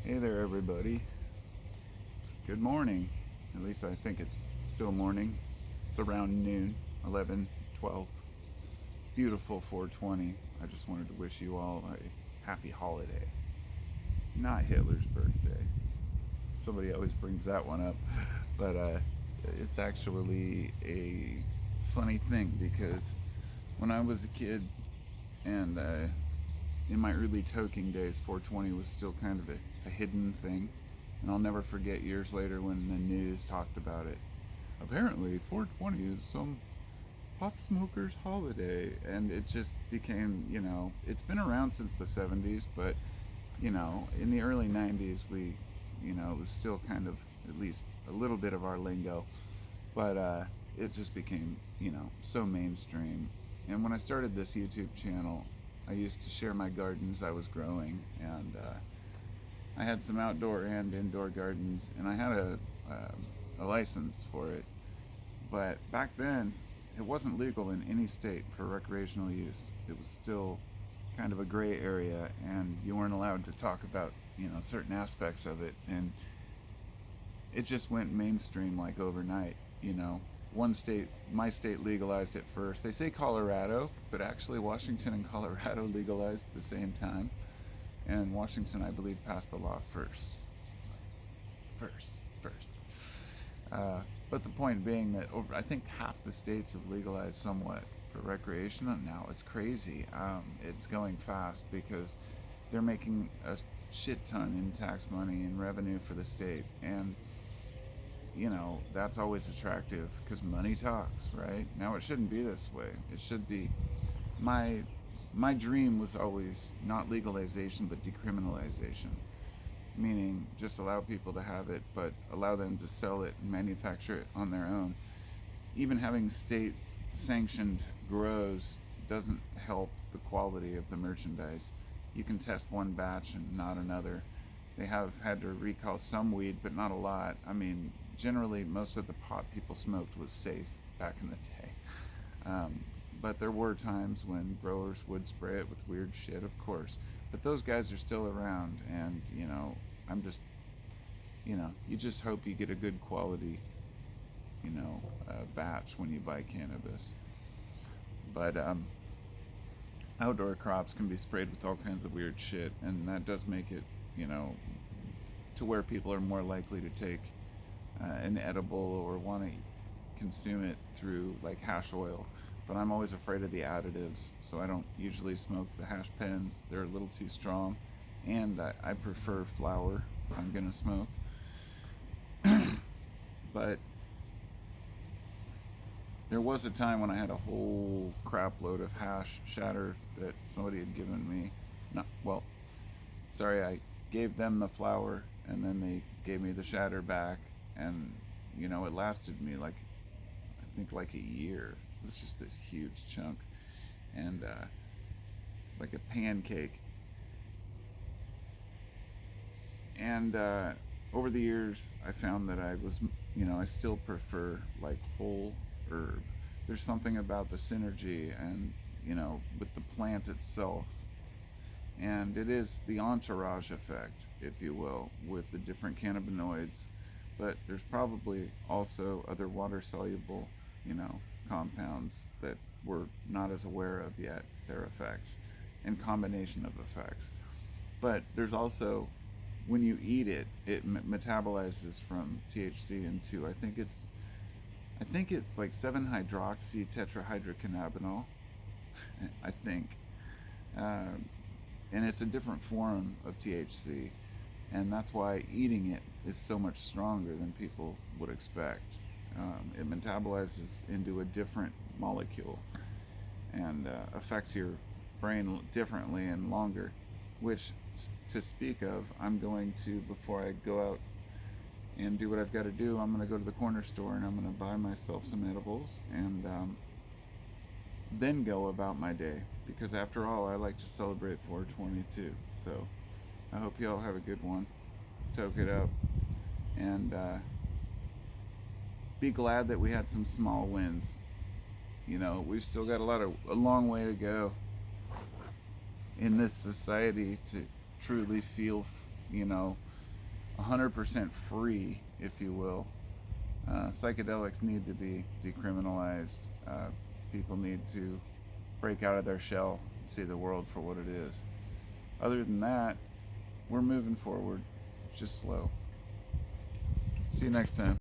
Hey there, everybody. Good morning. At least I think it's still morning. It's around noon, 11, 12. Beautiful 420. I just wanted to wish you all a happy holiday. Not Hitler's birthday. Somebody always brings that one up. But it's actually a funny thing because when I was a kid and in my early toking days, 420 was still kind of a hidden thing. And I'll never forget years later when the news talked about it. Apparently, 420 is some pot smoker's holiday. And it just became, it's been around since the 70s, but, in the early 90s, it was still kind of at least a little bit of our lingo. But it just became, so mainstream. And when I started this YouTube channel, I used to share my gardens I was growing, and I had some outdoor and indoor gardens, and I had a license for it. But back then, it wasn't legal in any state for recreational use. It was still kind of a gray area, and you weren't allowed to talk about certain aspects of it. And it just went mainstream like overnight. One state, my state, legalized it first. They say Colorado, but actually Washington and Colorado legalized at the same time. And Washington, I believe, passed the law first. First, first. Uh, but the point being that I think half the states have legalized somewhat for recreation now. It's crazy. It's going fast because they're making a shit ton in tax money and revenue for the state, and that's always attractive because money talks, right? Now it shouldn't be this way. It should be my my dream was always not legalization but decriminalization, meaning just allow people to have it but allow them to sell it and manufacture it on their own. Even having state sanctioned grows doesn't help the quality of the merchandise. You can test one batch and not another. They have had to recall some weed, but not a lot. I mean, generally, most of the pot people smoked was safe back in the day. Um, but there were times when growers would spray it with weird shit, of course. But those guys are still around, and I'm just, you just hope you get a good quality, batch when you buy cannabis. But outdoor crops can be sprayed with all kinds of weird shit, and that does make it, you know, to where people are more likely to take an edible or want to consume it through like hash oil. But I'm always afraid of the additives, so I don't usually smoke the hash pens. They're a little too strong, and I prefer flower if I'm gonna smoke. But there was a time when I had a whole crap load of hash shatter that somebody had given me. Not well, sorry, I gave them the flower, and then they gave me the shatter back, and it lasted me like I think like a year. It was just this huge chunk, and like a pancake. And over the years, I found that I still prefer like whole herb. There's something about the synergy and, with the plant itself. And it is the entourage effect, if you will, with the different cannabinoids. But there's probably also other water soluble, compounds that we're not as aware of yet, their effects, and combination of effects. But there's also, when you eat it, it metabolizes from THC into I think it's like 7 hydroxy tetrahydrocannabinol. I think, um, and it's a different form of THC, and that's why eating it is so much stronger than people would expect. It metabolizes into a different molecule and affects your brain differently and longer. Which, to speak of, I'm going to, before I go out and do what I've got to do, I'm going to go to the corner store and I'm going to buy myself some edibles and then go about my day. Because after all, I like to celebrate 422. So I hope you all have a good one. Toke it up. And be glad that we had some small wins. We've still got a long way to go in this society to truly feel, you know, 100% free, if you will. Psychedelics need to be decriminalized. People need to break out of their shell and see the world for what it is. Other than that, we're moving forward. It's just slow. See you next time.